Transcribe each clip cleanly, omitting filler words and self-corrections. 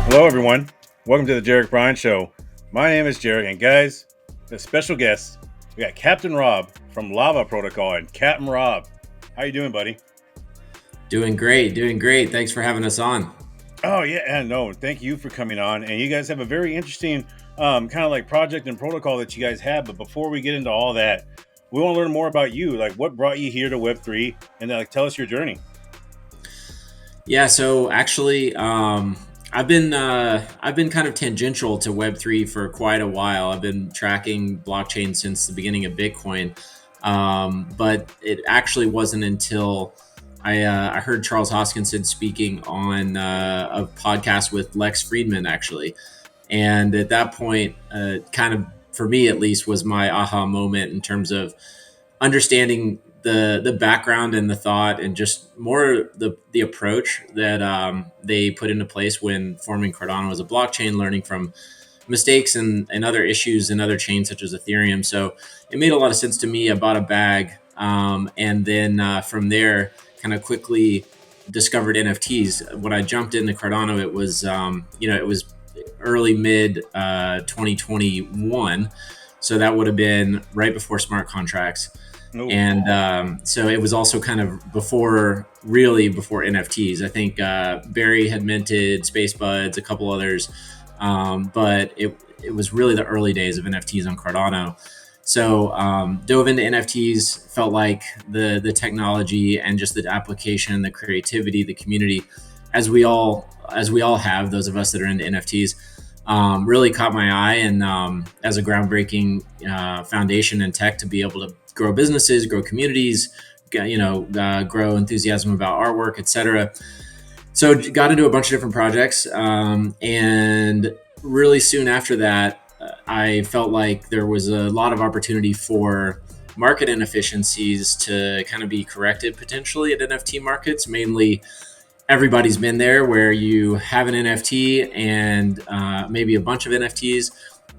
Hello, everyone. Welcome to the Jarek Brian Show. My name is Jarek, and guys, the special guests, we got Captain Rob from Lava Protocol. And Captain Rob, how you doing, buddy? Doing great. Thanks for having us on. Oh yeah, and no, thank you for coming on. And you guys have a very interesting kind of like project and protocol that you guys have. But before we get into all that, we want to learn more about you. Like, what brought you here to Web3, and like, tell us your journey. Yeah, so actually, I've been kind of tangential to Web3 for quite a while. I've been tracking blockchain since the beginning of Bitcoin, but it actually wasn't until I heard Charles Hoskinson speaking on a podcast with Lex Friedman, actually, and at that point, kind of for me at least, was my aha moment in terms of understanding the background and the thought and just more the approach that they put into place when forming Cardano as a blockchain, learning from mistakes and other issues in other chains such as Ethereum. So it made a lot of sense to me. I bought a bag, and then from there, kind of quickly discovered NFTs. When I jumped into Cardano, it was it was early mid 2021, so that would have been right before smart contracts. Oh, And so it was also kind of really before NFTs. I think Barry had minted Space Buds, a couple others, but it was really the early days of NFTs on Cardano. So dove into NFTs, felt like the technology and just the application, the creativity, the community, as we all have, those of us that are into NFTs, really caught my eye, and as a groundbreaking foundation in tech to be able to grow businesses, grow communities, grow enthusiasm about artwork, etc. So got into a bunch of different projects, and really soon after that, I felt like there was a lot of opportunity for market inefficiencies to kind of be corrected potentially at NFT markets. Mainly, everybody's been there where you have an NFT and maybe a bunch of NFTs,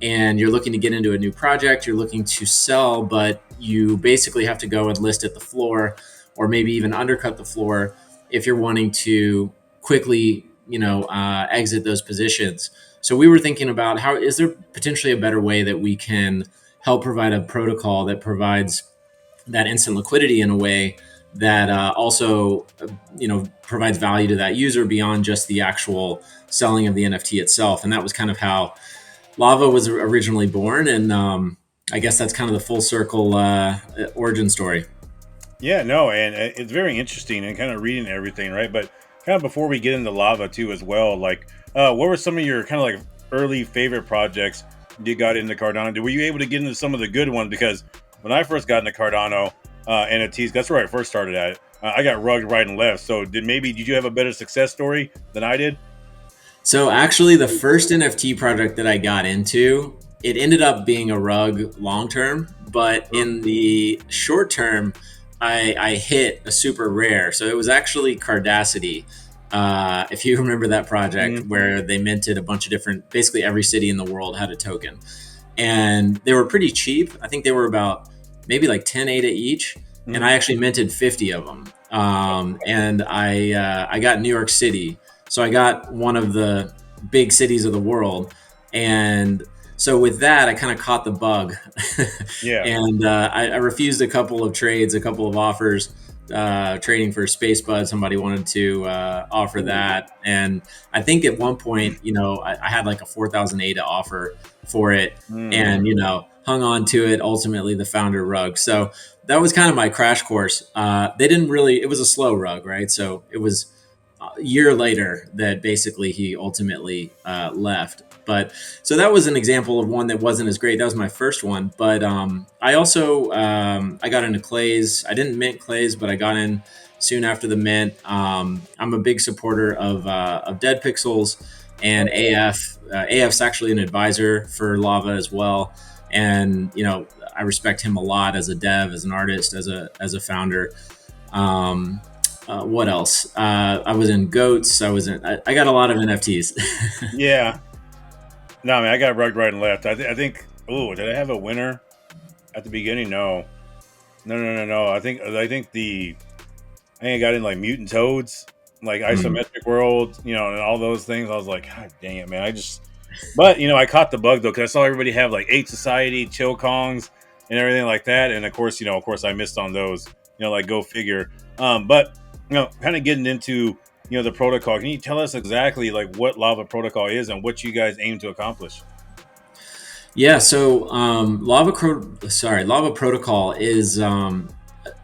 and you're looking to get into a new project, you're looking to sell, but you basically have to go and list at the floor or maybe even undercut the floor if you're wanting to quickly, exit those positions. So we were thinking about, how is there potentially a better way that we can help provide a protocol that provides that instant liquidity in a way that also provides value to that user beyond just the actual selling of the NFT itself. And that was kind of how Lava was originally born, and I guess that's kind of the full circle origin story. yeah, no, and it's very interesting and kind of reading everything, right? But kind of before we get into Lava too, as well, like, what were some of your kind of like early favorite projects you got into Cardano? Were you able to get into some of the good ones? Because when I first got into Cardano NFTs, that's where I first started at it. I got rugged right and left. So did you have a better success story than I did? So actually, the first NFT project that I got into, it ended up being a rug long term, but in the short term, I hit a super rare. So it was actually Cardacity. If you remember that project, where they minted a bunch of different, basically every city in the world had a token, and they were pretty cheap. I think they were about maybe like 10 ADA each, and I actually minted 50 of them. And I got New York City, so I got one of the big cities of the world, and so with that, I kind of caught the bug, Yeah. and I refused a couple of trades, a couple of offers. Trading for Space Bud, somebody wanted to offer that, and I think at one point, I had like a 4,000 ADA offer for it, and hung on to it. Ultimately, the founder rug. So that was kind of my crash course. They didn't really. It was a slow rug, right? So it was a year later that basically he ultimately left. But so that was an example of one that wasn't as great. That was my first one. But I also I got into clays. I didn't mint clays, but I got in soon after the mint. I'm a big supporter of Dead Pixels and AF. AF's actually an advisor for Lava as well, and I respect him a lot as a dev, as an artist, as a founder. What else? I was in Goats. I got a lot of NFTs. Yeah. No, I mean, I got rugged right and left. I think. Oh, did I have a winner at the beginning? No. No. I think I got in like mutant toads. like Mm. isometric world, and all those things. I was like, God dang it, man! But I caught the bug though because I saw everybody have like Eight Society, Chill Kongs, and everything like that. And of course, I missed on those. Like go figure. But kind of getting into the protocol. Can you tell us exactly like what Lava Protocol is and what you guys aim to accomplish? Yeah, so Lava Protocol is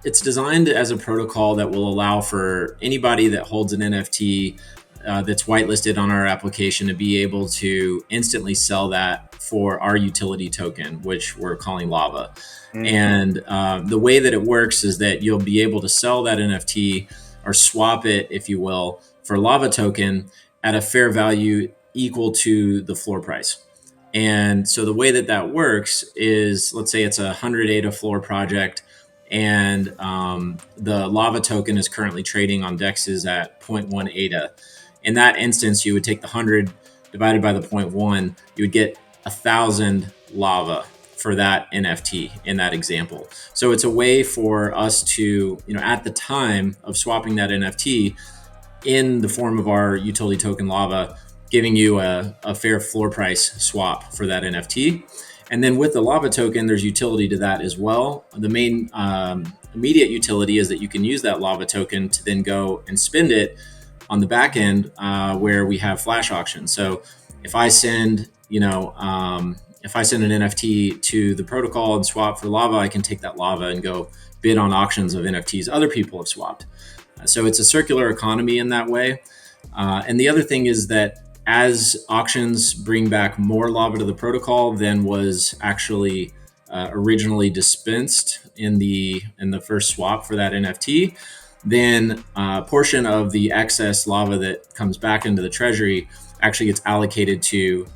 it's designed as a protocol that will allow for anybody that holds an NFT that's whitelisted on our application to be able to instantly sell that for our utility token, which we're calling Lava. Mm. And the way that it works is that you'll be able to sell that NFT or swap it, if you will, for Lava token at a fair value equal to the floor price. And so the way that that works is, let's say it's a 100 ADA floor project, and the Lava token is currently trading on dexes at zero point 0.1 ADA. In that instance, you would take the 100 divided by the 0.1, you would get 1,000 Lava for that NFT in that example. So it's a way for us to, at the time of swapping that NFT in the form of our utility token Lava, giving you a fair floor price swap for that NFT. And then with the Lava token, there's utility to that as well. The main immediate utility is that you can use that Lava token to then go and spend it on the back end where we have flash auctions. So if I send, if I send an NFT to the protocol and swap for Lava, I can take that Lava and go bid on auctions of NFTs other people have swapped. So it's a circular economy in that way. And the other thing is that as auctions bring back more Lava to the protocol than was actually originally dispensed in the first swap for that NFT, then a portion of the excess Lava that comes back into the treasury actually gets allocated to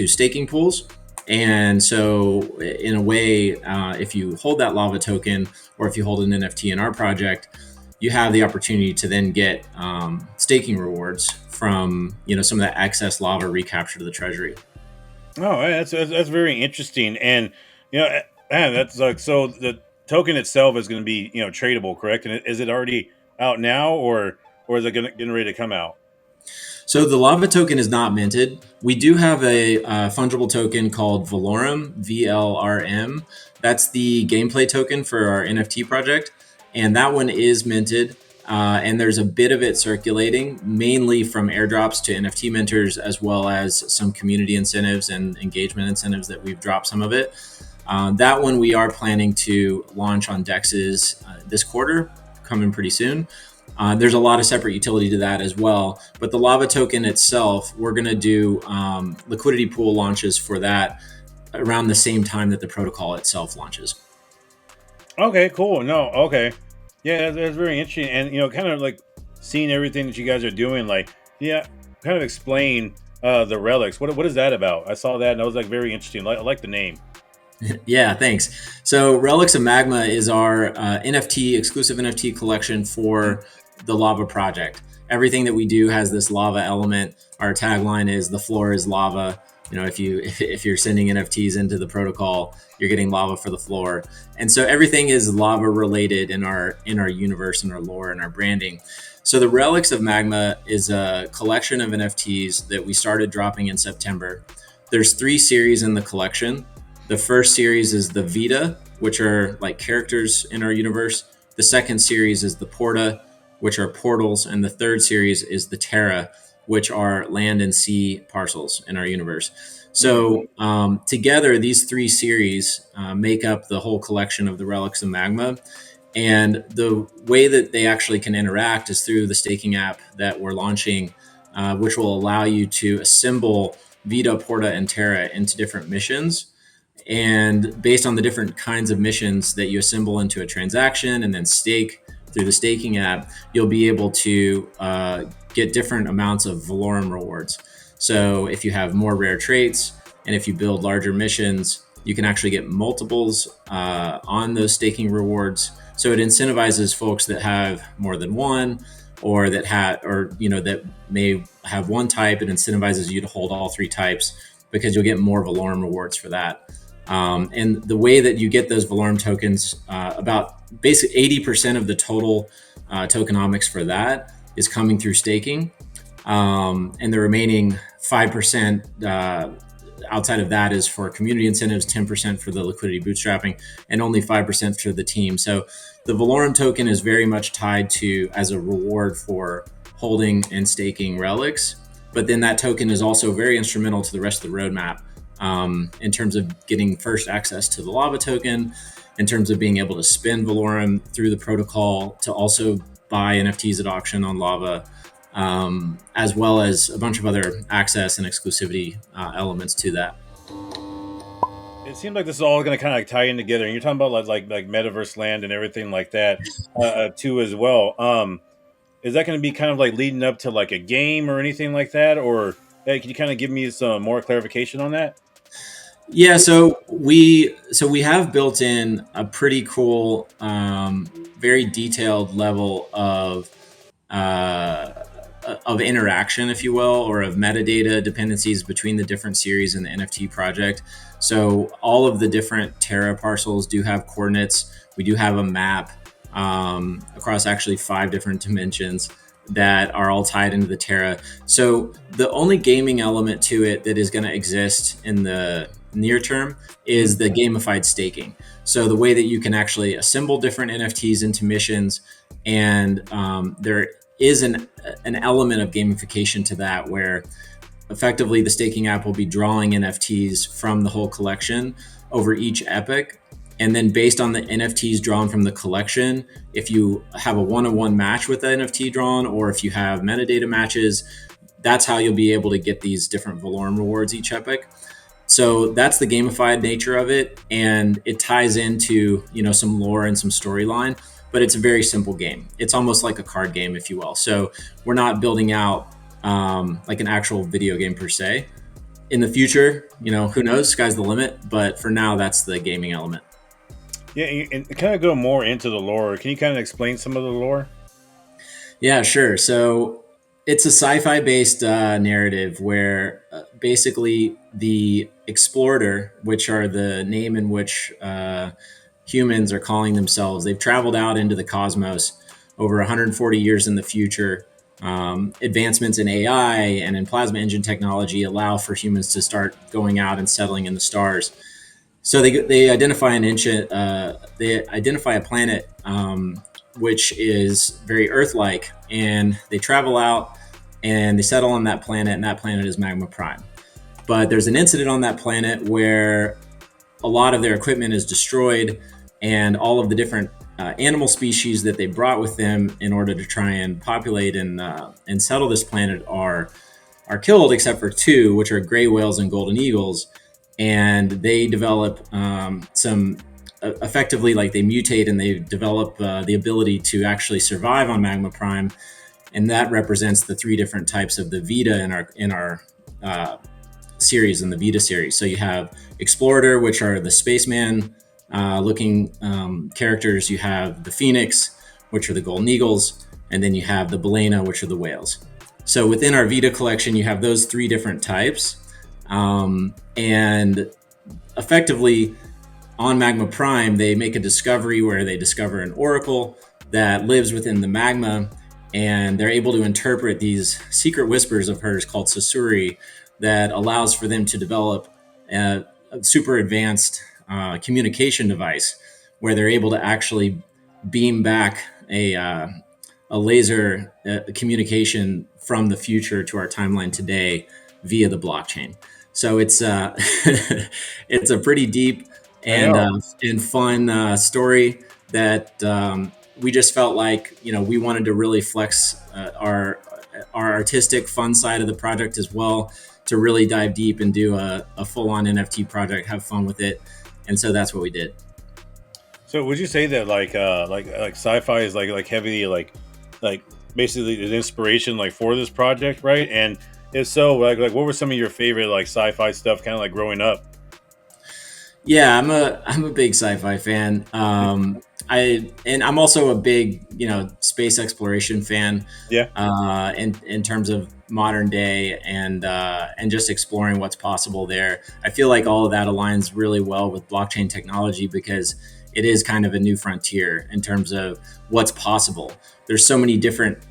staking pools. And so, in a way, if you hold that Lava token or if you hold an NFT in our project, you have the opportunity to then get staking rewards from some of that excess Lava recaptured to the treasury. Oh, yeah, that's very interesting, and man, that's like so the token itself is going to be tradable, correct? And is it already out now, or is it getting ready to come out? So the Lava token is not minted. We do have a fungible token called Valorum, VLRM. That's the gameplay token for our NFT project, and that one is minted. And there's a bit of it circulating, mainly from airdrops to NFT mentors, as well as some community incentives and engagement incentives that we've dropped some of it. That one we are planning to launch on DEXs this quarter, coming pretty soon. There's a lot of separate utility to that as well. But the Lava token itself, we're going to do liquidity pool launches for that around the same time that the protocol itself launches. Okay, cool. No, okay, yeah, that's very interesting, and kind of like seeing everything that you guys are doing. Like, yeah, kind of explain the relics. What is that about? I saw that and I was like very interesting. I like the name. Yeah, thanks. So Relics of Magma is our exclusive NFT collection for the Lava project. Everything that we do has this lava element. Our tagline is "The floor is lava." If you're sending NFTs into the protocol, you're getting lava for the floor. And so everything is lava related in our universe and our lore and our branding. So the Relics of Magma is a collection of NFTs that we started dropping in September. There's 3 series in the collection. The first series is the Vita, which are like characters in our universe. The second series is the Porta, which are portals. And the third series is the Terra, which are land and sea parcels in our universe. So together, these 3 series make up the whole collection of the Relics of Magma. And the way that they actually can interact is through the staking app that we're launching, which will allow you to assemble Vita, Porta, and Terra into different missions. And based on the different kinds of missions that you assemble into a transaction and then stake through the staking app, you'll be able to get different amounts of Valorum rewards. So if you have more rare traits and if you build larger missions, you can actually get multiples on those staking rewards. So it incentivizes folks that have more than one, or that may have one type. It incentivizes you to hold all 3 types because you'll get more Valorum rewards for that. And the way that you get those Valorum tokens, about basically 80% of the total tokenomics for that is coming through staking, and the remaining 5% outside of that is for community incentives, 10% for the liquidity bootstrapping, and only 5% for the team. So the Valorum token is very much tied to as a reward for holding and staking relics. But then that token is also very instrumental to the rest of the roadmap, in terms of getting first access to the Lava token, in terms of being able to spend Valorum through the protocol to also buy NFTs at auction on Lava, as well as a bunch of other access and exclusivity elements to that. It seems like this is all going to kind of tie in together, and you're talking about like Metaverse land and everything like that too as well. Is that going to be kind of like leading up to like a game or anything like that, or hey, can you kind of give me some more clarification on that? Yeah, so we have built in a pretty cool, very detailed level uh, of interaction, if you will, or of metadata dependencies between the different series in the NFT project. So all of the different Terra parcels do have coordinates. We do have a map across actually 5 different dimensions that are all tied into the Terra. So the only gaming element to it that is going to exist in the near term is the gamified staking. So the way that you can actually assemble different NFTs into missions, and there is an element of gamification to that, where effectively the staking app will be drawing NFTs from the whole collection over each epoch. And then based on the NFTs drawn from the collection, if you have a one-on-one match with the NFT drawn, or if you have metadata matches, that's how you'll be able to get these different Valorum rewards each epoch. So that's the gamified nature of it, and it ties into, some lore and some storyline, but it's a very simple game. It's almost like a card game, if you will. So we're not building out like an actual video game per se. In the future, who knows? Sky's the limit. But for now, that's the gaming element. Yeah, and kind of go more into the lore. Can you kind of explain some of the lore? Yeah, sure. So it's a sci-fi based narrative where basically the explorer, which are the name in which humans are calling themselves, they've traveled out into the cosmos over 140 years in the future. Advancements in AI and in plasma engine technology allow for humans to start going out and settling in the stars. So they identify they identify a planet which is very Earth-like, and they travel out and they settle on that planet, and that planet is Magma Prime. But there's an incident on that planet where a lot of their equipment is destroyed, and all of the different animal species that they brought with them in order to try and populate and settle this planet are killed, except for 2, which are gray whales and golden eagles. And they develop some effectively, like, they mutate and they develop the ability to actually survive on Magma Prime, and that represents the 3 different types of the Vita in our series, in the Vita series. So you have Explorer, which are the spaceman looking characters. You have the Phoenix, which are the golden eagles, and then you have the Balena, which are the whales. So within our Vita collection, you have those 3 different types. And effectively on Magma Prime, they make a discovery where they discover an oracle that lives within the magma, and they're able to interpret these secret whispers of hers called Sasuri that allows for them to develop a super advanced communication device where they're able to actually beam back a laser communication from the future to our timeline today via the blockchain. So it's it's a pretty deep and fun story that we just felt like we wanted to really flex our artistic fun side of the project as well, to really dive deep and do a full-on NFT project, have fun with it, and so that's what we did. So would you say that like sci-fi is like heavily like basically the inspiration like for this project, right? And if so, like what were some of your favorite like sci-fi stuff kind of like growing up? Yeah, I'm a big sci-fi fan. I'm also a big space exploration fan. Yeah. In terms of modern day and just exploring what's possible there. I feel like all of that aligns really well with blockchain technology because it is kind of a new frontier in terms of what's possible. There's so many different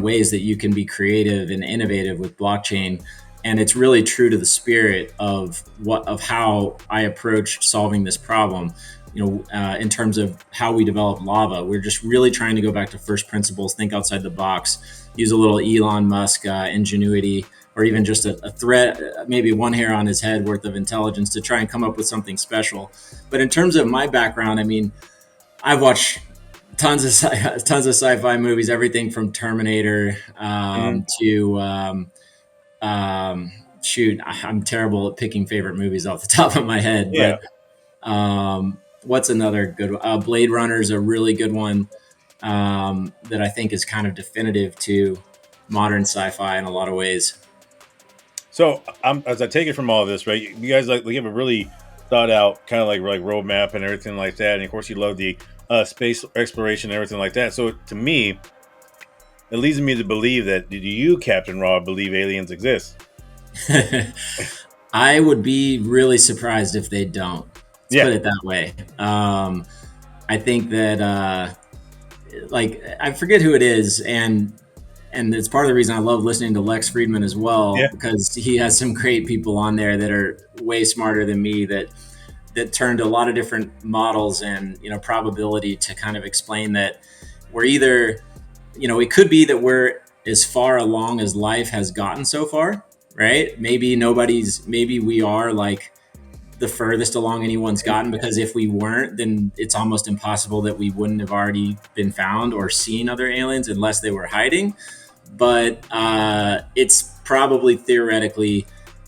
ways that you can be creative and innovative with blockchain, and it's really true to the spirit of how I approached solving this problem. In terms of how we develop Lava, we're just really trying to go back to first principles, think outside the box, use a little Elon Musk ingenuity, or even just a thread, maybe one hair on his head worth of intelligence to try and come up with something special. But in terms of my background, I mean, I've watched tons of sci-fi movies, everything from Terminator to shoot, I'm terrible at picking favorite movies off the top of my head, Yeah. but what's another good one? Blade Runner is a really good one that I think is kind of definitive to modern sci-fi in a lot of ways. So as I take it from all of this, right? You guys like have a really thought out kind of like roadmap and everything like that, and of course you love the space exploration and everything like that. So to me, it leads me to believe that you, Captain Rob, believe aliens exist? I would be really surprised if they don't. Let's put it that way. I think that I forget who it is, and it's part of the reason I love listening to Lex Friedman as well, because he has some great people on there that are way smarter than me that turned a lot of different models and probability to kind of explain that we're either, it could be that we're as far along as life has gotten so far, right? Maybe we are like the furthest along anyone's gotten, because if we weren't, then it's almost impossible that we wouldn't have already been found or seen other aliens unless they were hiding. But it's probably theoretically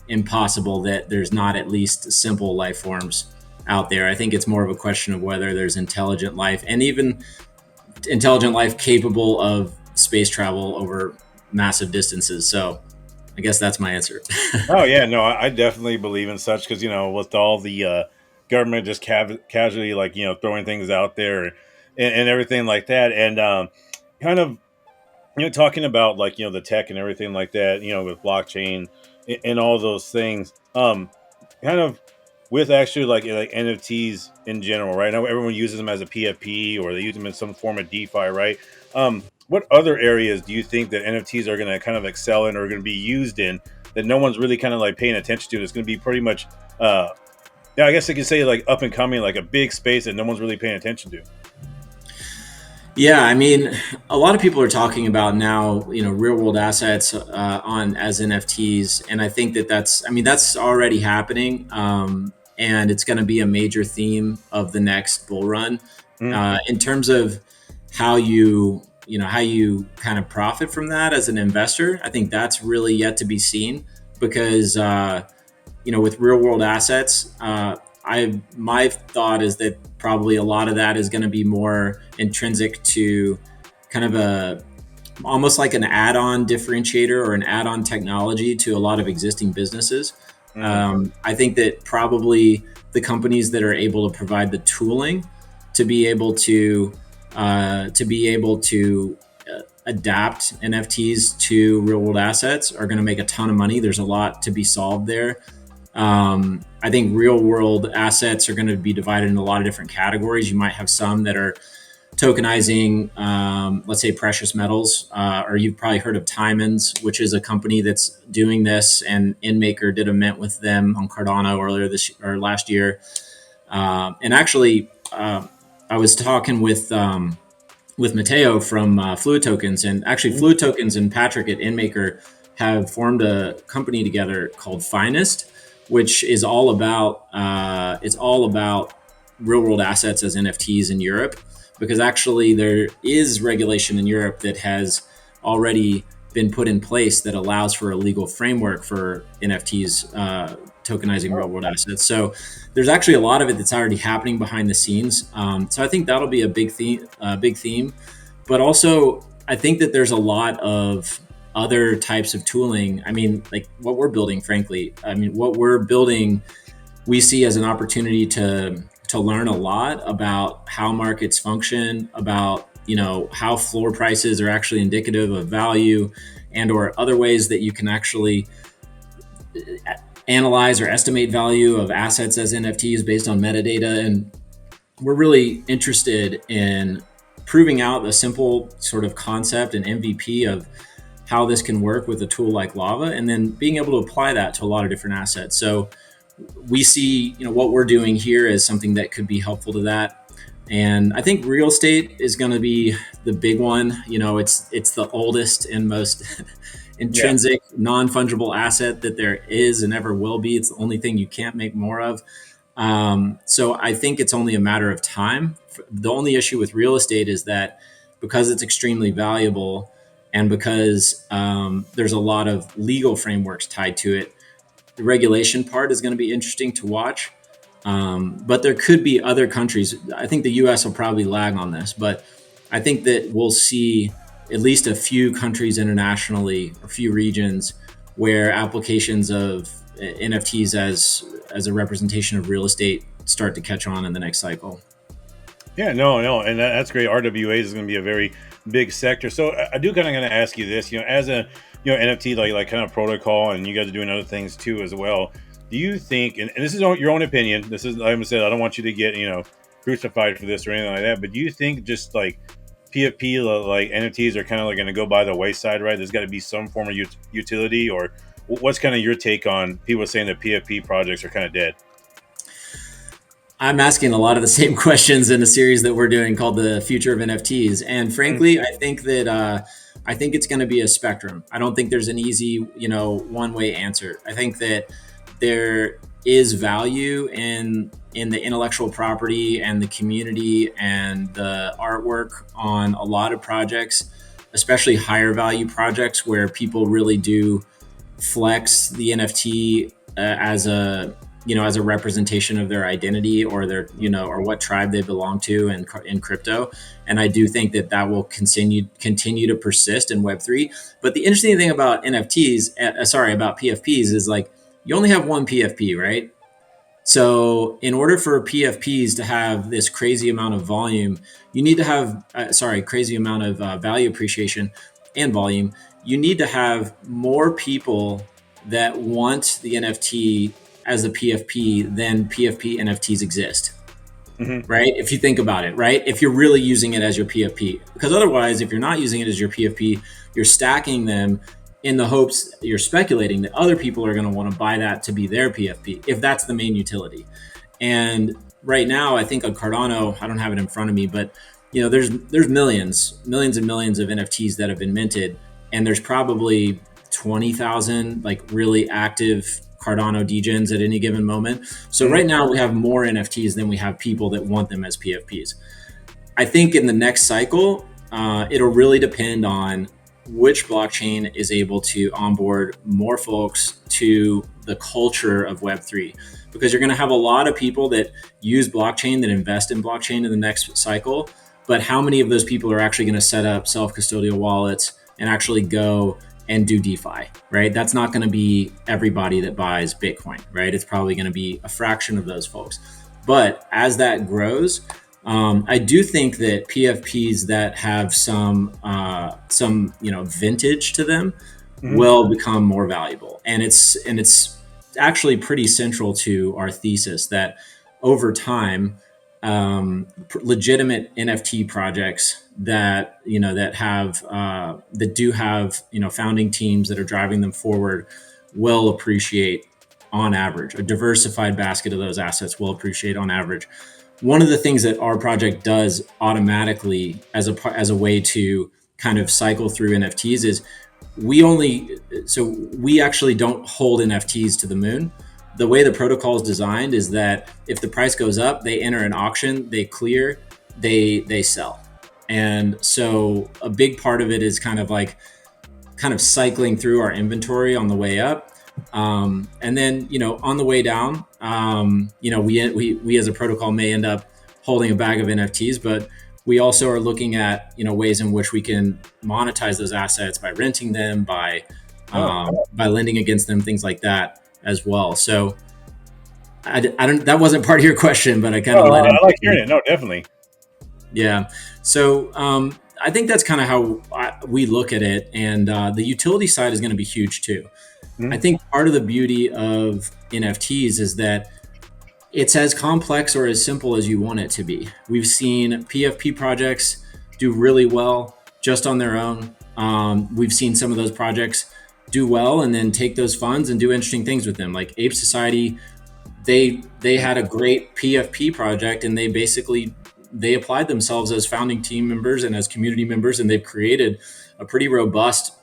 impossible that there's not at least simple life forms out there. I think it's more of a question of whether there's intelligent life, and even intelligent life capable of space travel over massive distances. So I guess that's my answer. Oh yeah, no, I definitely believe in such, because with all the government just casually throwing things out there and everything like that, and kind of talking about the tech and everything like that, with blockchain and all those things, kind of with actually like NFTs in general, right? Now everyone uses them as a PFP, or they use them in some form of DeFi, right? What other areas do you think that NFTs are going to kind of excel in, or going to be used in, that no one's really kind of like paying attention to? It's going to be pretty much, I guess I could say like up and coming, like a big space that no one's really paying attention to. Yeah, I mean, a lot of people are talking about now, real world assets on as NFTs, and I think that's already happening, and it's going to be a major theme of the next bull run. In terms of how you kind of profit from that as an investor, I think that's really yet to be seen, because with real world assets, my thought is that probably a lot of that is going to be more intrinsic to kind of almost like an add-on differentiator or an add-on technology to a lot of existing businesses. I think that probably the companies that are able to provide the tooling to be able to adapt NFTs to real world assets are going to make a ton of money. There's a lot to be solved there. I think real world assets are going to be divided into a lot of different categories. You might have some that are tokenizing, let's say precious metals, or you've probably heard of Timons, which is a company that's doing this, and InMaker did a mint with them on Cardano last year. And actually, I was talking with Matteo from Fluid Tokens, and actually Fluid Tokens and Patrick at InMaker have formed a company together called Finest, which is all about real world assets as NFTs in Europe, because actually there is regulation in Europe that has already been put in place that allows for a legal framework for NFTs tokenizing real world assets. So there's actually a lot of it that's already happening behind the scenes. So I think that'll be a big theme. But also, I think that there's a lot of other types of tooling. I mean, like what we're building, frankly, we see as an opportunity to learn a lot about how markets function, about how floor prices are actually indicative of value, and or other ways that you can actually analyze or estimate value of assets as NFTs based on metadata. And we're really interested in proving out a simple sort of concept and MVP of how this can work with a tool like Lava, and then being able to apply that to a lot of different assets. So we see, what we're doing here as something that could be helpful to that. And I think real estate is going to be the big one. It's the oldest and most Yeah. intrinsic, non-fungible asset that there is and ever will be. It's the only thing you can't make more of. So I think it's only a matter of time. The only issue with real estate is that because it's extremely valuable and because there's a lot of legal frameworks tied to it, the regulation part is going to be interesting to watch. But there could be other countries. I think the US will probably lag on this, but I think that we'll see at least a few countries internationally, a few regions where applications of NFTs as a representation of real estate start to catch on in the next cycle. Yeah, no, and that's great. RWAs is going to be a very big sector. So I do kind of going to ask you this, as a NFT like kind of protocol, and you guys are doing other things too as well. Do you think, and this is your own opinion, this is, like I said, I don't want you to get crucified for this or anything like that, but do you think just like PFP like NFTs are kind of like going to go by the wayside, right? There's got to be some form of utility, or what's kind of your take on people saying that PFP projects are kind of dead? I'm asking a lot of the same questions in a series that we're doing called the Future of NFTs, and frankly, I think that I think it's going to be a spectrum. I don't think there's an easy, one way answer. I think that there is value in the intellectual property and the community and the artwork on a lot of projects, especially higher value projects where people really do flex the NFT as a representation of their identity or their or what tribe they belong to in crypto. And I do think that will continue to persist in Web3. But the interesting thing about about PFPs is like you only have one PFP, right? So in order for PFPs to have this crazy amount of volume, you need to have crazy amount of value appreciation and volume. You need to have more people that want the NFT as a PFP than PFP NFTs exist. Mm-hmm. Right? If you think about it, right? If you're really using it as your PFP, because otherwise, if you're not using it as your PFP, you're stacking them in the hopes you're speculating that other people are going to want to buy that to be their PFP, if that's the main utility. And right now, I think on Cardano, I don't have it in front of me, but there's millions and millions of NFTs that have been minted, and there's probably 20,000 like really active Cardano degens at any given moment. So right now we have more NFTs than we have people that want them as PFPs. I think in the next cycle, it'll really depend on which blockchain is able to onboard more folks to the culture of Web3. Because you're going to have a lot of people that use blockchain, that invest in blockchain in the next cycle. But how many of those people are actually going to set up self-custodial wallets and actually go and do DeFi, right? That's not going to be everybody that buys Bitcoin, right? It's probably going to be a fraction of those folks. But as that grows, I do think that PFPs that have some vintage to them will become more valuable, and it's actually pretty central to our thesis that over time, legitimate NFT projects that do have founding teams that are driving them forward will appreciate on average. A diversified basket of those assets will appreciate on average. One of the things that our project does automatically as a way to kind of cycle through NFTs is we actually don't hold NFTs to the moon. The way the protocol is designed is that if the price goes up, they enter an auction, they clear, they sell. And so a big part of it is kind of cycling through our inventory on the way up. And then, on the way down, we as a protocol may end up holding a bag of NFTs, but we also are looking at, ways in which we can monetize those assets by renting them, by lending against them, things like that as well. So I don't, that wasn't part of your question, but I kind of I like hearing it. No, definitely. Yeah. So I think that's kind of how we look at it. And the utility side is going to be huge too. Mm-hmm. I think part of the beauty of NFTs is that it's as complex or as simple as you want it to be. We've seen PFP projects do really well just on their own. We've seen some of those projects do well and then take those funds and do interesting things with them. Like Ape Society, they had a great PFP project, and they applied themselves as founding team members and as community members, and they've created a pretty robust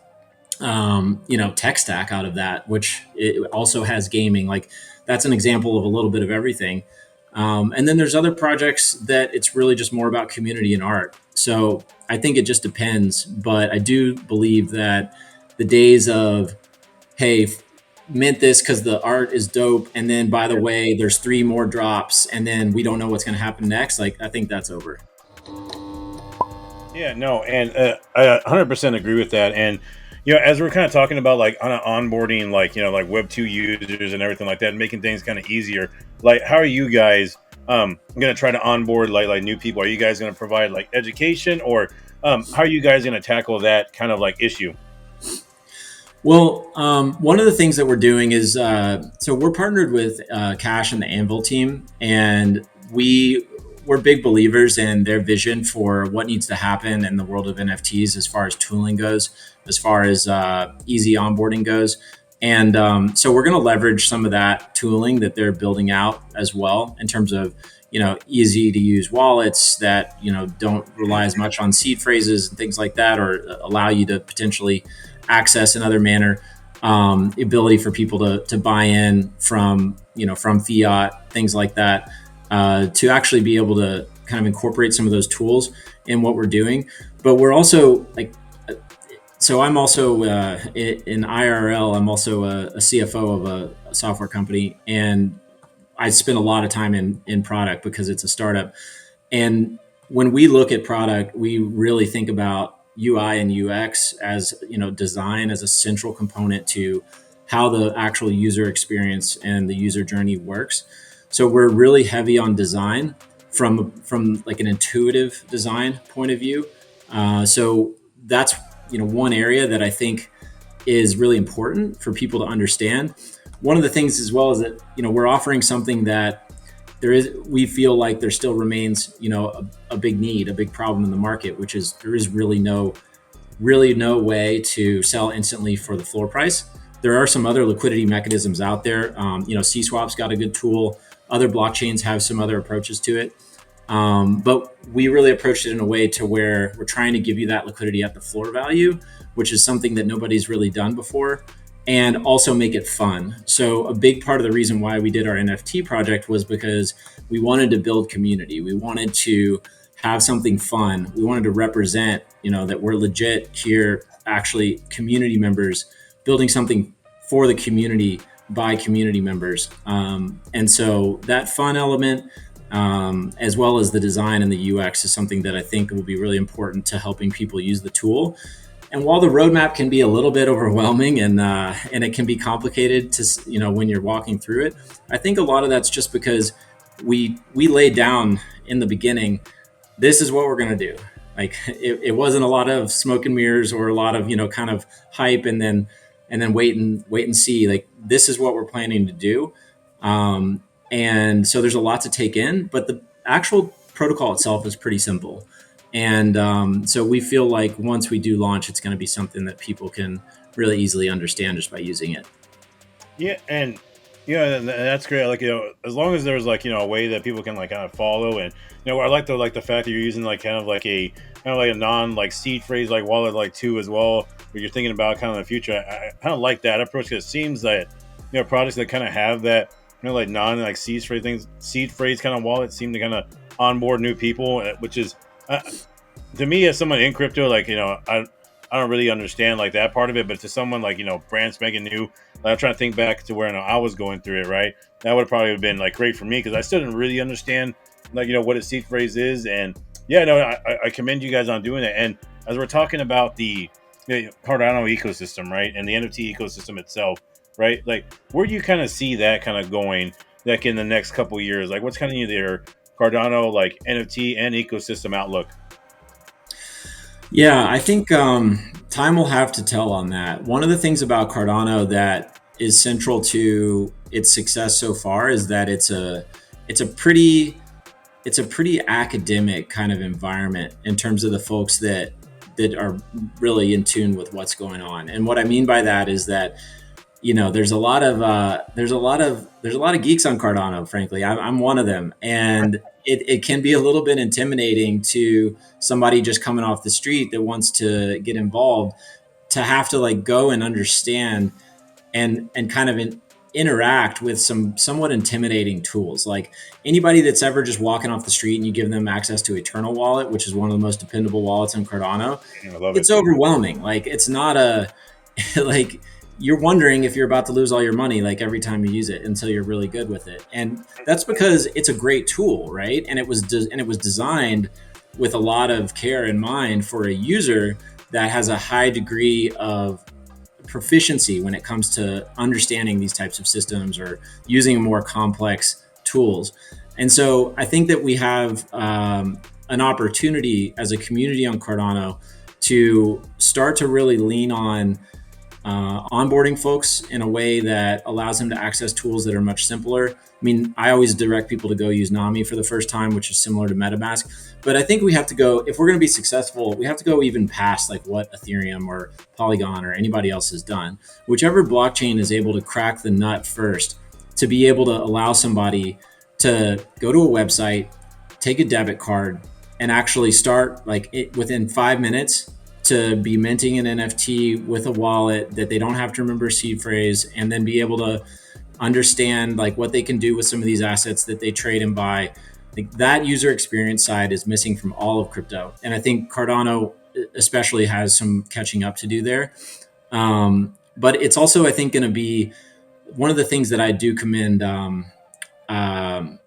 tech stack out of that, which it also has gaming. Like that's an example of a little bit of everything. And then there's other projects that it's really just more about community and art. So I think it just depends, but I do believe that the days of, hey, mint this because the art is dope, and then by the way, there's 3 more drops, and then we don't know what's going to happen next. Like I think that's over. Yeah, no, and I 100% agree with that. And as we're kind of talking about like on onboarding, like like Web 2 users and everything like that, and making things kind of easier. Like, how are you guys gonna try to onboard like new people? Are you guys gonna provide like education, or how are you guys gonna tackle that kind of like issue? Well, one of the things that we're doing is so we're partnered with Cash and the Anvil team, and we're big believers in their vision for what needs to happen in the world of NFTs as far as tooling goes, as far as easy onboarding goes. And so we're going to leverage some of that tooling that they're building out as well in terms of, easy to use wallets that, don't rely as much on seed phrases and things like that, or allow you to potentially access in other manner, ability for people to buy in from, from fiat, things like that, to actually be able to kind of incorporate some of those tools in what we're doing. But we're also like, so I'm also in IRL, I'm also a CFO of a software company, and I spend a lot of time in product because it's a startup. And when we look at product, we really think about UI and UX as, design as a central component to how the actual user experience and the user journey works. So we're really heavy on design from like an intuitive design point of view. So that's one area that I think is really important for people to understand. One of the things as well is that we're offering something that we feel like there still remains a big need, a big problem in the market, which is there is really no way to sell instantly for the floor price. There are some other liquidity mechanisms out there. CSwap's got a good tool. Other blockchains have some other approaches to it. But we really approached it in a way to where we're trying to give you that liquidity at the floor value, which is something that nobody's really done before, and also make it fun. So a big part of the reason why we did our NFT project was because we wanted to build community. We wanted to have something fun. We wanted to represent, that we're legit here, actually community members building something for the community by community members. And so that fun element, as well as the design and the UX, is something that I think will be really important to helping people use the tool. And while the roadmap can be a little bit overwhelming and it can be complicated to when you're walking through it, I think a lot of that's just because we laid down in the beginning, this is what we're going to do. Like it wasn't a lot of smoke and mirrors or a lot of kind of hype and then wait and see. Like this is what we're planning to do. And so there's a lot to take in, but the actual protocol itself is pretty simple. And so we feel like once we do launch, it's going to be something that people can really easily understand just by using it. Yeah, and that's great. Like as long as there's like a way that people can like kind of follow, and I like the fact that you're using like kind of like a non like seed phrase like wallet like too as well. Where you're thinking about kind of the future. I kind of like that approach because it seems that products that kind of have that like non like seed phrase kind of wallets seem to kind of onboard new people, which is to me as someone in crypto, like I don't really understand like that part of it, but to someone like brand spanking new, like, I'm trying to think back to where I was going through it, right? That would probably have been like great for me because I still didn't really understand like what a seed phrase is, and I commend you guys on doing that. And as we're talking about the Cardano ecosystem, right, and the NFT ecosystem itself, right, like where do you kind of see that kind of going like in the next couple of years? Like what's kind of their Cardano like NFT and ecosystem outlook? Yeah, I think time will have to tell on that. One of the things about Cardano that is central to its success so far is that it's a pretty academic kind of environment in terms of the folks that are really in tune with what's going on. And what I mean by that is that, there's a lot of geeks on Cardano. Frankly, I'm one of them, and it can be a little bit intimidating to somebody just coming off the street that wants to get involved, to have to like go and understand and kind of interact with some somewhat intimidating tools. Like anybody that's ever just walking off the street and you give them access to Eternal Wallet, which is one of the most dependable wallets in Cardano, it's overwhelming. Like it's not a like you're wondering if you're about to lose all your money like every time you use it until you're really good with it. And that's because it's a great tool, right? And it was designed with a lot of care in mind for a user that has a high degree of proficiency when it comes to understanding these types of systems or using more complex tools. And so I think that we have an opportunity as a community on Cardano to start to really lean on onboarding folks in a way that allows them to access tools that are much simpler. I mean, I always direct people to go use Nami for the first time, which is similar to MetaMask. But I think we have to go, if we're going to be successful, we have to go even past like what Ethereum or Polygon or anybody else has done. Whichever blockchain is able to crack the nut first to be able to allow somebody to go to a website, take a debit card, and actually start like within 5 minutes to be minting an NFT with a wallet that they don't have to remember a seed phrase, and then be able to understand like what they can do with some of these assets that they trade and buy. Like that user experience side is missing from all of crypto. And I think Cardano especially has some catching up to do there. But it's also, I think, going to be one of the things that I do commend, who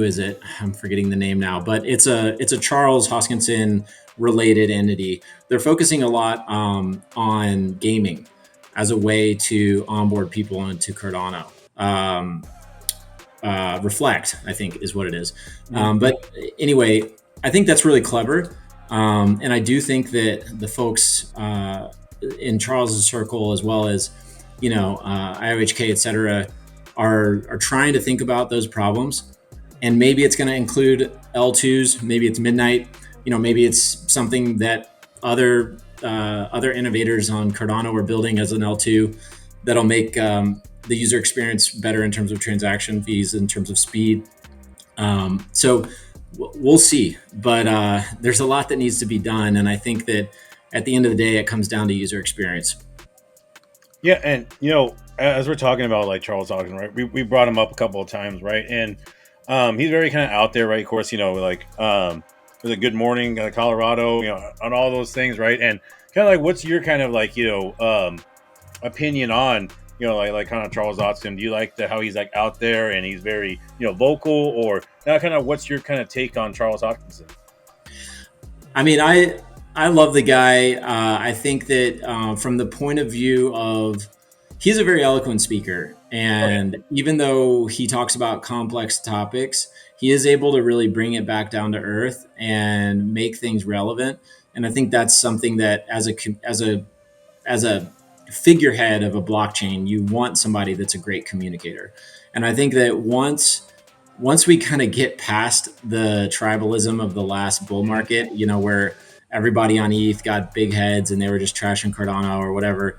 is it? I'm forgetting the name now, but it's a Charles Hoskinson related entity. They're focusing a lot on gaming as a way to onboard people into Cardano. Reflect, I think, is what it is. But anyway, I think that's really clever. And I do think that the folks in Charles's circle, as well as, IOHK, et cetera, are trying to think about those problems. And maybe it's going to include L2s, maybe it's Midnight, maybe it's something that other innovators on Cardano are building as an L2 that'll make the user experience better in terms of transaction fees, in terms of speed. So we'll see, but there's a lot that needs to be done. And I think that at the end of the day, it comes down to user experience. Yeah. And, as we're talking about like Charles Hoskinson, right, we brought him up a couple of times, right? And he's very kind of out there, right? Of course, like was it Good Morning Colorado, on all those things, right? And kind of like, what's your kind of like, opinion on, like kind of Charles Hoskinson? Do you like how he's like out there and he's very, vocal, or kind of what's your kind of take on Charles Hoskinson? I mean, I love the guy. I think that from the point of view of, he's a very eloquent speaker. And even though he talks about complex topics, he is able to really bring it back down to earth and make things relevant. And I think that's something that as a figurehead of a blockchain, you want somebody that's a great communicator. And I think that once we kind of get past the tribalism of the last bull market, where everybody on ETH got big heads and they were just trashing Cardano or whatever,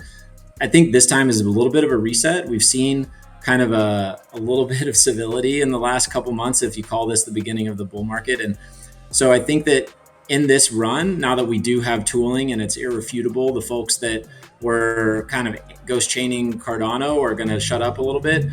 I think this time is a little bit of a reset. We've seen kind of a little bit of civility in the last couple months, if you call this the beginning of the bull market. And so I think that in this run, now that we do have tooling and it's irrefutable, the folks that were kind of ghost chaining Cardano are going to shut up a little bit.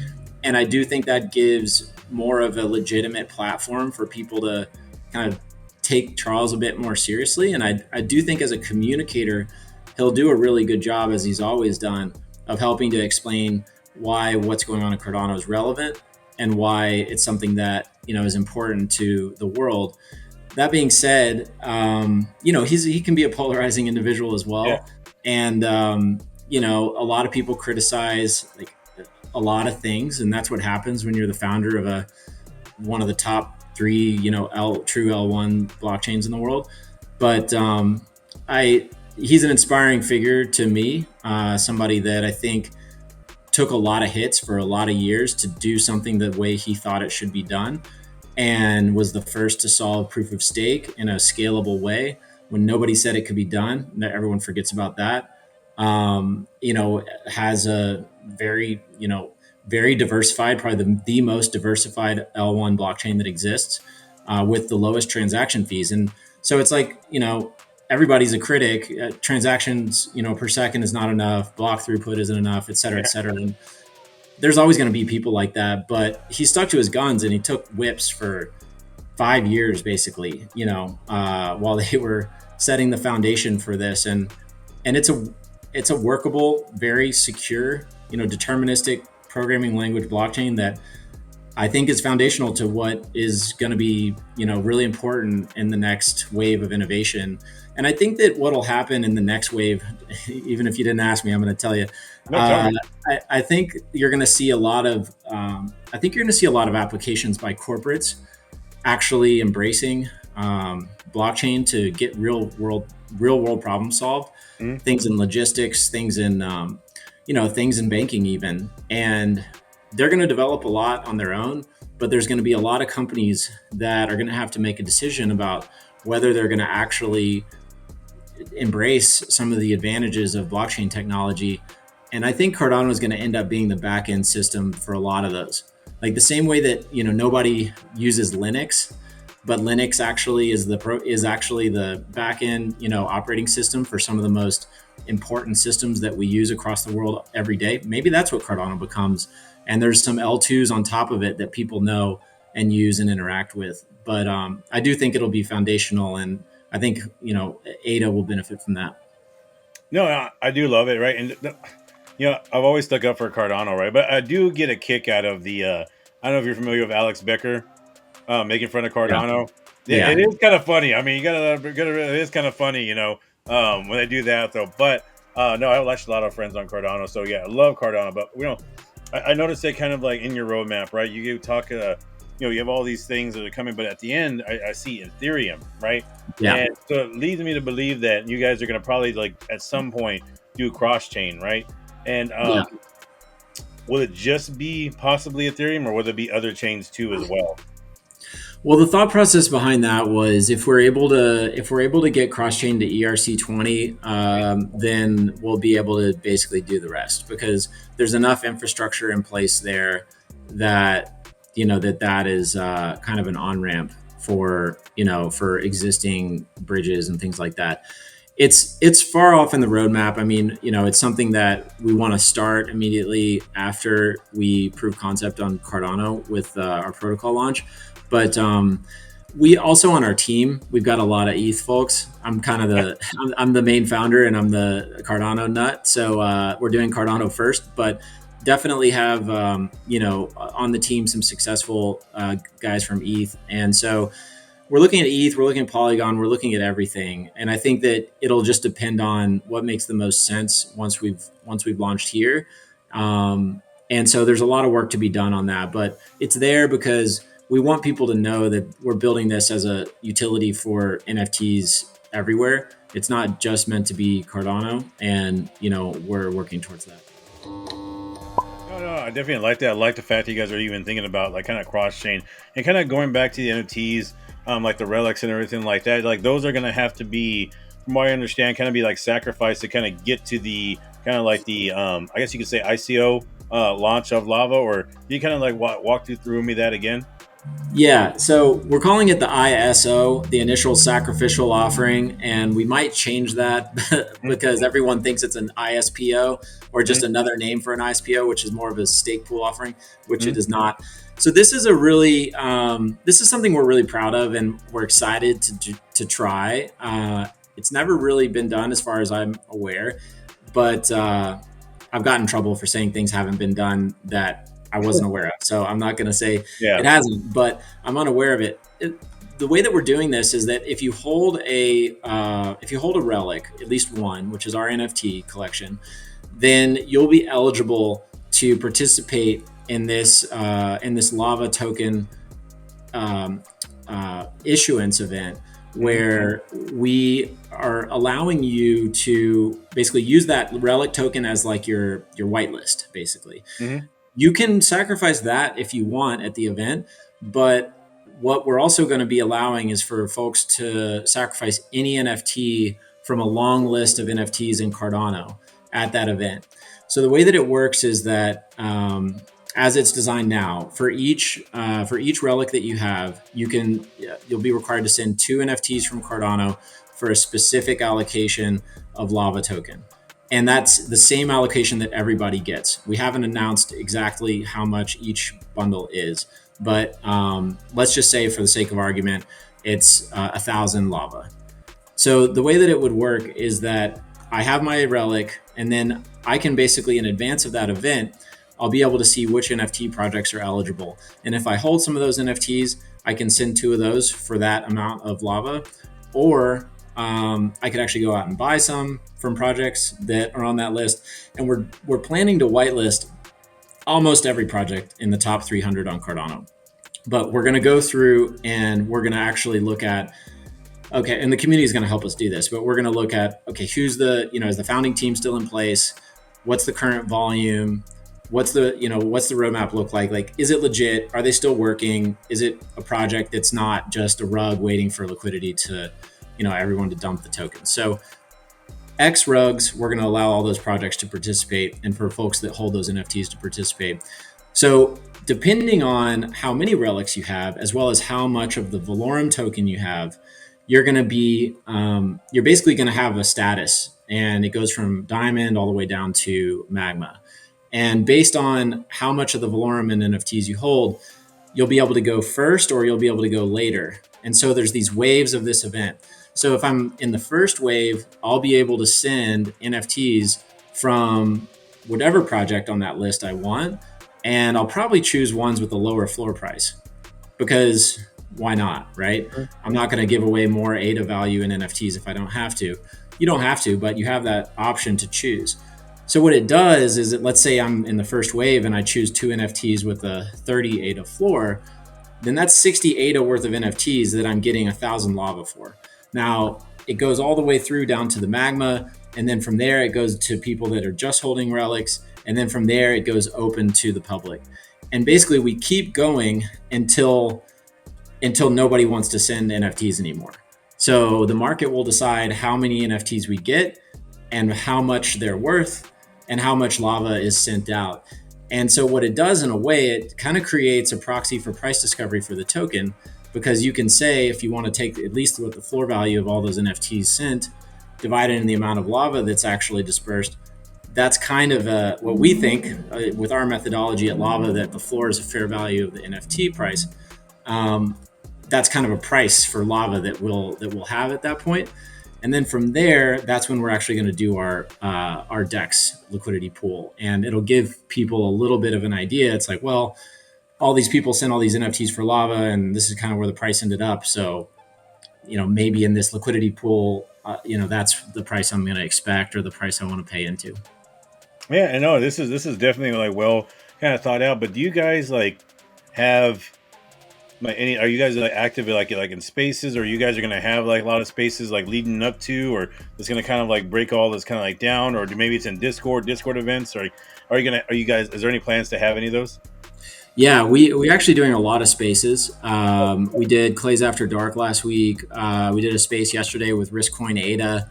And I do think that gives more of a legitimate platform for people to kind of take Charles a bit more seriously. And I do think as a communicator, he'll do a really good job, as he's always done, of helping to explain why what's going on in Cardano is relevant and why it's something that, is important to the world. That being said, he can be a polarizing individual as well. Yeah. And, a lot of people criticize like a lot of things, and that's what happens when you're the founder of one of the top 3, true L1 blockchains in the world. But he's an inspiring figure to me, somebody that I think took a lot of hits for a lot of years to do something the way he thought it should be done, and was the first to solve proof of stake in a scalable way when nobody said it could be done. Everyone forgets about that. Has a very, very diversified, probably the most diversified L1 blockchain that exists, with the lowest transaction fees. And so it's like, everybody's a critic. Transactions, per second is not enough. Block throughput isn't enough, et cetera, et cetera. And there's always going to be people like that, but he stuck to his guns and he took whips for 5 years, basically, while they were setting the foundation for this. And it's a workable, very secure, deterministic programming language blockchain that I think is foundational to what is going to be, really important in the next wave of innovation. And I think that what'll happen in the next wave, even if you didn't ask me, I'm going to tell you. I think you're going to see a lot of, applications by corporates actually embracing blockchain to get real world problem solved. Things in logistics, things in banking even. And they're going to develop a lot on their own, but there's going to be a lot of companies that are going to have to make a decision about whether they're going to actually embrace some of the advantages of blockchain technology. And I think Cardano is going to end up being the back-end system for a lot of those. Like the same way that, nobody uses Linux, but Linux actually is actually the back-end, operating system for some of the most important systems that we use across the world every day. Maybe that's what Cardano becomes. And there's some L2s on top of it that people know and use and interact with. But I do think it'll be foundational, and I think, ADA will benefit from that. No, I do love it, right? And I've always stuck up for Cardano, right? But I do get a kick out of the I don't know if you're familiar with Alex Becker making fun of Cardano. Yeah. It is kind of funny. I mean, it is kind of funny, when they do that though. But no, I have actually a lot of friends on Cardano, so yeah, I love Cardano. But I noticed it kind of like in your roadmap, right? You talk, you have all these things that are coming, but at the end, I see Ethereum, right? Yeah. And so it leads me to believe that you guys are going to probably like at some point do cross chain, right? And will it just be possibly Ethereum, or will there be other chains too as well? Well, the thought process behind that was if we're able to get cross-chain to ERC20, then we'll be able to basically do the rest, because there's enough infrastructure in place there that that is kind of an on-ramp for existing bridges and things like that. It's far off in the roadmap. I mean, it's something that we want to start immediately after we prove concept on Cardano with our protocol launch. But we also on our team, we've got a lot of ETH folks. I'm kind of I'm the main founder and I'm the Cardano nut. So we're doing Cardano first, but definitely have, on the team some successful guys from ETH. And so we're looking at ETH, we're looking at Polygon, we're looking at everything. And I think that it'll just depend on what makes the most sense once we've launched here. And so there's a lot of work to be done on that, but it's there because we want people to know that we're building this as a utility for NFTs everywhere. It's not just meant to be Cardano, and we're working towards that. No, I definitely like that. I like the fact that you guys are even thinking about like kind of cross chain and kind of going back to the NFTs, like the relics and everything like that. Like those are going to have to be, from what I understand, kind of be like sacrificed to kind of get to the kind of like the I guess you could say ICO launch of Lava, or you kind of like walk through me that again. Yeah, so we're calling it the ISO, the initial sacrificial offering, and we might change that because everyone thinks it's an ISPO or just another name for an ISPO, which is more of a stake pool offering, which it is not. So this is this is something we're really proud of, and we're excited to try. It's never really been done as far as I'm aware, but I've gotten in trouble for saying things haven't been done that I wasn't aware of. So I'm not going to say it hasn't, but I'm unaware of it. The way that we're doing this is that if you hold a relic, at least one, which is our NFT collection, then you'll be eligible to participate in this Lava token issuance event, where we are allowing you to basically use that relic token as like your whitelist, basically. Mm-hmm. You can sacrifice that if you want at the event, but what we're also going to be allowing is for folks to sacrifice any NFT from a long list of NFTs in Cardano at that event. So the way that it works is that as it's designed now, for each relic that you have, you'll be required to send 2 NFTs from Cardano for a specific allocation of Lava token. And that's the same allocation that everybody gets. We haven't announced exactly how much each bundle is, but let's just say, for the sake of argument, it's 1,000 Lava. So the way that it would work is that I have my relic, and then I can basically, in advance of that event, I'll be able to see which NFT projects are eligible. And if I hold some of those NFTs, I can send 2 of those for that amount of Lava, or I could actually go out and buy some from projects that are on that list. And we're planning to whitelist almost every project in the top 300 on Cardano. But we're going to go through and we're going to actually look at, okay, and the community is going to help us do this, but we're going to look at, okay, is the founding team still in place? What's the current volume? What's the roadmap look like? Like, is it legit? Are they still working? Is it a project that's not just a rug waiting for liquidity to, everyone to dump the token? So X rugs, we're going to allow all those projects to participate, and for folks that hold those NFTs to participate. So depending on how many relics you have, as well as how much of the Valorum token you have, you're basically going to have a status, and it goes from diamond all the way down to magma. And based on how much of the Valorum and NFTs you hold, you'll be able to go first or you'll be able to go later. And so there's these waves of this event. So if I'm in the first wave, I'll be able to send NFTs from whatever project on that list I want. And I'll probably choose ones with a lower floor price, because why not, right? Sure. I'm not going to give away more ADA value in NFTs if I don't have to. You don't have to, but you have that option to choose. So what it does is that, let's say I'm in the first wave and I choose 2 NFTs with a 30 ADA floor, then that's 60 ADA worth of NFTs that I'm getting 1,000 Lava for. Now, it goes all the way through down to the magma, and then from there it goes to people that are just holding relics, and then from there it goes open to the public. And basically we keep going until nobody wants to send NFTs anymore. So the market will decide how many NFTs we get and how much they're worth and how much Lava is sent out. And so what it does, in a way, it kind of creates a proxy for price discovery for the token, because you can say, if you want to take at least what the floor value of all those NFTs sent, divided in the amount of Lava that's actually dispersed, that's kind of what we think with our methodology at Lava, that the floor is a fair value of the NFT price. That's kind of a price for Lava that we'll have at that point. And then from there, that's when we're actually going to do our DEX liquidity pool. And it'll give people a little bit of an idea. It's like, well, all these people sent all these NFTs for Lava, and this is kind of where the price ended up. So, maybe in this liquidity pool, that's the price I'm going to expect, or the price I want to pay into. Yeah, I know this is definitely like well kind of thought out. But do you guys have are you guys active like in spaces, or you guys are gonna have a lot of spaces leading up to, or it's gonna kind of break all this kind of down, or maybe it's in Discord events, or are you guys, is there any plans to have any of those? Yeah, we're actually doing a lot of spaces. We did Clay's After Dark last week. We did a space yesterday with Riskcoin ADA.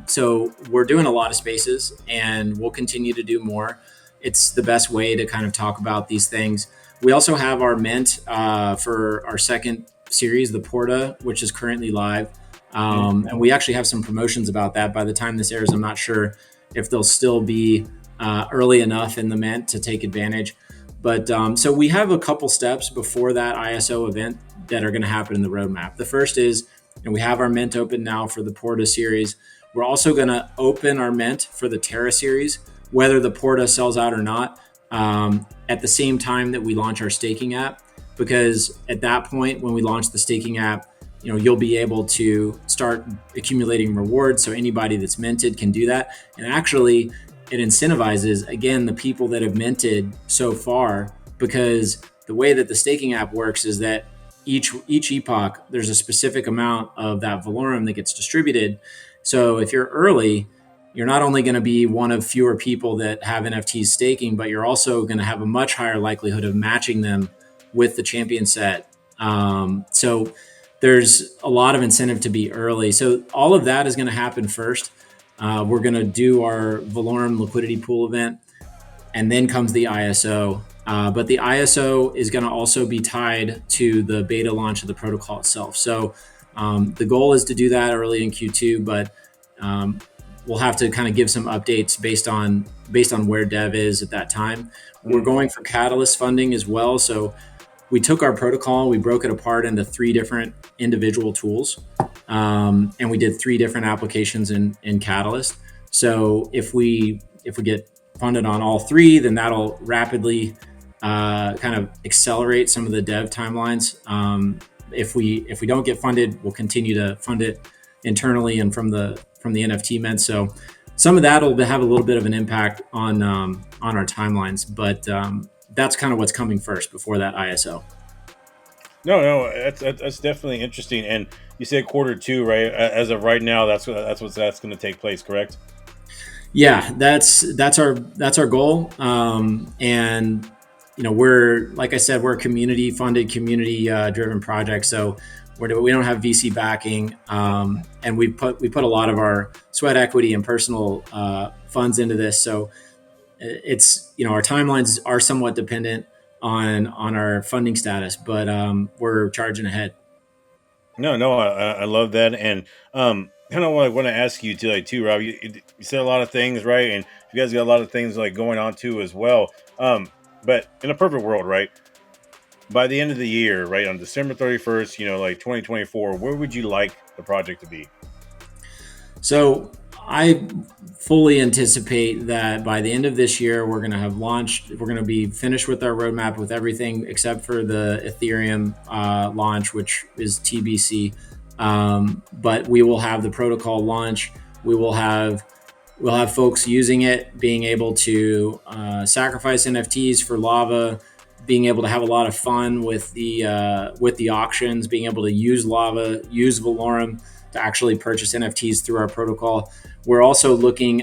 So we're doing a lot of spaces, and we'll continue to do more. It's the best way to kind of talk about these things. We also have our mint for our second series, the Porta, which is currently live. And we actually have some promotions about that. By the time this airs, I'm not sure if they'll still be early enough in the mint to take advantage. But so we have a couple steps before that ISO event that are going to happen in the roadmap. The first is, we have our mint open now for the Porta series. We're also going to open our mint for the Terra series, whether the Porta sells out or not, at the same time that we launch our staking app, because at that point, when we launch the staking app, you'll be able to start accumulating rewards. So anybody that's minted can do that. And actually, it incentivizes, again, the people that have minted so far, because the way that the staking app works is that each epoch, there's a specific amount of that Valorum that gets distributed. So if you're early, you're not only going to be one of fewer people that have NFTs staking, but you're also going to have a much higher likelihood of matching them with the champion set. So there's a lot of incentive to be early. So all of that is going to happen first. We're going to do our Valorum liquidity pool event, and then comes the ISO. But the ISO is going to also be tied to the beta launch of the protocol itself. So the goal is to do that early in Q2, but we'll have to kind of give some updates based on where dev is at that time. We're going for Catalyst funding as well. So we took our protocol, we broke it apart into 3 different individual tools, and we did 3 different applications in Catalyst. So if we get funded on all 3, then that'll rapidly kind of accelerate some of the dev timelines. If we don't get funded, we'll continue to fund it internally and from the NFT mint. So some of that will have a little bit of an impact on our timelines, but that's kind of what's coming first before that ISO. No, that's definitely interesting. And you said Q2, right? As of right now, that's going to take place, correct? Yeah, that's our goal. And we're, like I said, we're a community funded, community driven project. So we don't have VC backing, and we put a lot of our sweat equity and personal funds into this. So it's our timelines are somewhat dependent on our funding status, but we're charging ahead. No, I love that, and kind of what I want to ask you too, Rob. You said a lot of things, right? And you guys got a lot of things like going on too as well. But in a perfect world, right? By the end of the year, right on December 31st, like 2024, where would you like the project to be? So I fully anticipate that by the end of this year, we're going to have launched. We're going to be finished with our roadmap with everything except for the Ethereum launch, which is TBC. But we will have the protocol launch. We'll have folks using it, being able to sacrifice NFTs for lava, being able to have a lot of fun with the auctions, being able to use lava, use Valorum to actually purchase NFTs through our protocol. We're also looking,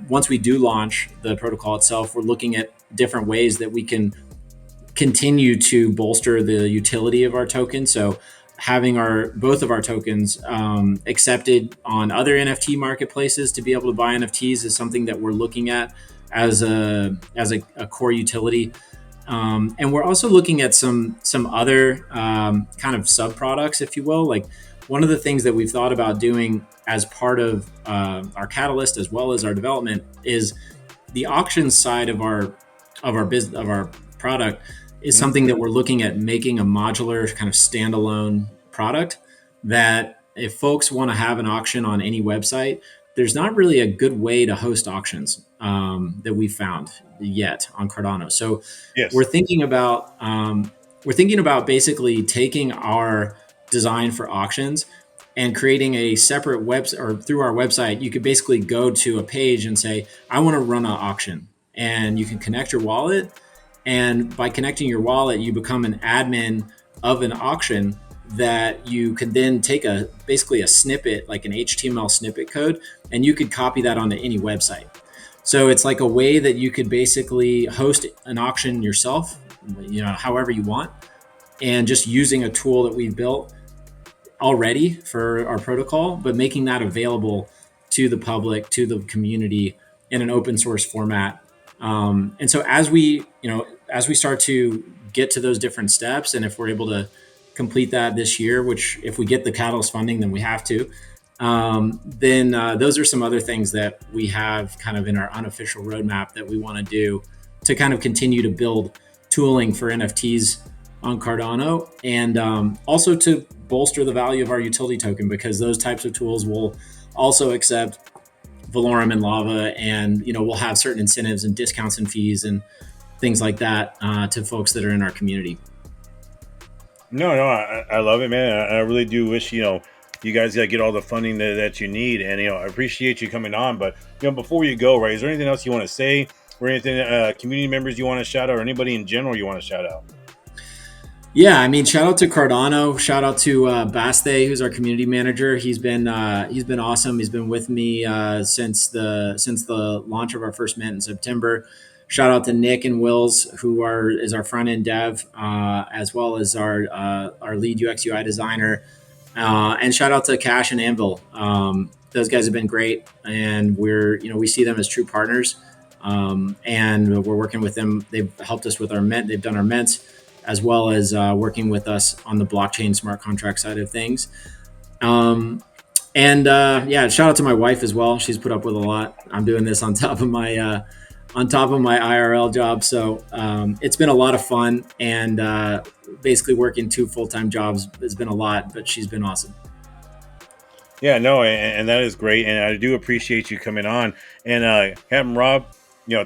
once we do launch the protocol itself, we're looking at different ways that we can continue to bolster the utility of our token. So having both of our tokens accepted on other NFT marketplaces to be able to buy NFTs is something that we're looking at as a core utility. And we're also looking at some other kind of sub products, if you will. Like one of the things that we've thought about doing as part of our Catalyst as well as our development is the auction side of our business, of our product, is something that we're looking at making a modular kind of standalone product that if folks want to have an auction on any website, there's not really a good way to host auctions that we found yet on Cardano. So Yes. we're thinking about basically taking our design for auctions and creating a separate website, or through our website, you could basically go to a page and say, I want to run an auction, and you can connect your wallet. And by connecting your wallet, you become an admin of an auction that you could then take basically a snippet, like an HTML snippet code, and you could copy that onto any website. So it's like a way that you could basically host an auction yourself, however you want, and just using a tool that we've built already for our protocol, but making that available to the public, to the community in an open source format. And so as we start to get to those different steps, and if we're able to complete that this year, which if we get the Catalyst funding, then we have to, then those are some other things that we have kind of in our unofficial roadmap that we want to do to kind of continue to build tooling for NFTs on Cardano, and also to bolster the value of our utility token, because those types of tools will also accept Valorum and Lava, and we'll have certain incentives and discounts and fees and things like that to folks that are in our community. No, I love it, man. I really do wish you guys get all the funding that you need, and I appreciate you coming on. But before you go, right, is there anything else you want to say, or anything community members you want to shout out, or anybody in general you want to shout out? Yeah, I mean, shout out to Cardano. Shout out to Baste, who's our community manager. He's been awesome. He's been with me since the launch of our first mint in September. Shout out to Nick and Wills, who is our front end dev, as well as our lead UX UI designer. And shout out to Cash and Anvil. Those guys have been great, and we see them as true partners. And we're working with them. They've helped us with our mint. They've done our mints, as well as working with us on the blockchain smart contract side of things. Yeah, shout out to my wife as well. She's put up with a lot. I'm doing this on top of my IRL job, so it's been a lot of fun. And basically, working 2 full-time jobs has been a lot, but she's been awesome. Yeah, no, and that is great, and I do appreciate you coming on. And Captain Rob,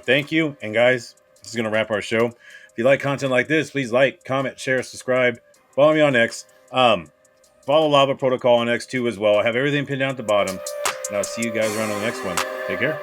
thank you. And guys, this is gonna wrap our show. If you like content like this, please like, comment, share, subscribe. Follow me on X. Follow Lava Protocol on X too as well. I have everything pinned down at the bottom, and I'll see you guys around on the next one. Take care.